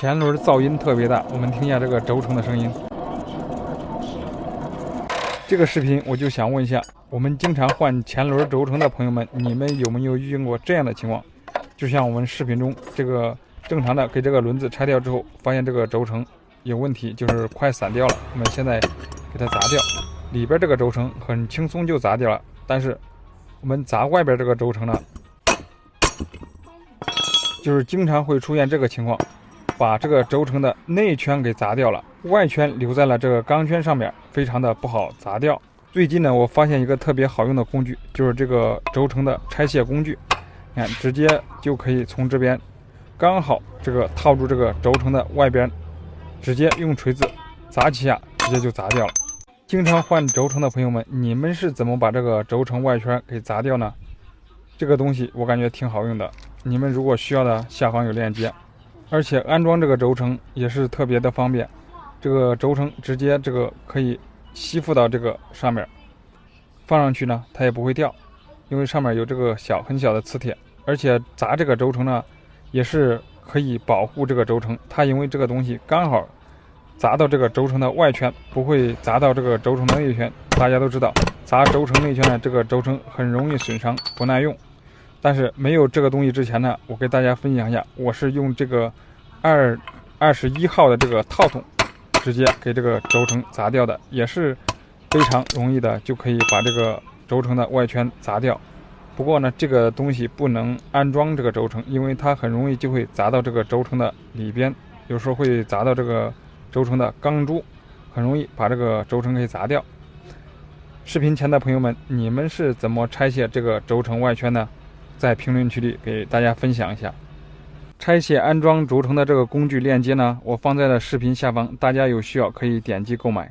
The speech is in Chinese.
前轮噪音特别大，我们听一下这个轴承的声音。这个视频我就想问一下，我们经常换前轮轴承的朋友们，你们有没有遇见过这样的情况？就像我们视频中这个正常的给这个轮子拆掉之后，发现这个轴承有问题，就是快散掉了。我们现在给它砸掉，里边这个轴承很轻松就砸掉了，但是我们砸外边这个轴承呢，就是经常会出现这个情况，把这个轴承的内圈给砸掉了，外圈留在了这个钢圈上面，非常的不好砸掉。最近呢，我发现一个特别好用的工具，就是这个轴承的拆卸工具。你看，直接就可以从这边刚好这个套住这个轴承的外边，直接用锤子砸几下，直接就砸掉了。经常换轴承的朋友们，你们是怎么把这个轴承外圈给砸掉呢？这个东西我感觉挺好用的，你们如果需要的，下方有链接。而且安装这个轴承也是特别的方便，这个轴承直接这个可以吸附到这个上面，放上去呢它也不会掉，因为上面有这个很小的磁铁。而且砸这个轴承呢也是可以保护这个轴承，它因为这个东西刚好砸到这个轴承的外圈，不会砸到这个轴承的内圈。大家都知道砸轴承内圈呢，这个轴承很容易损伤不耐用。但是没有这个东西之前呢，我给大家分享一下，我是用这个21号的这个套筒直接给这个轴承砸掉的，也是非常容易的就可以把这个轴承的外圈砸掉。不过呢，这个东西不能安装这个轴承，因为它很容易就会砸到这个轴承的里边，有时候会砸到这个轴承的钢珠，很容易把这个轴承给砸掉。视频前的朋友们，你们是怎么拆卸这个轴承外圈呢？在评论区里给大家分享一下。拆卸安装轴承的这个工具链接呢，我放在了视频下方，大家有需要可以点击购买。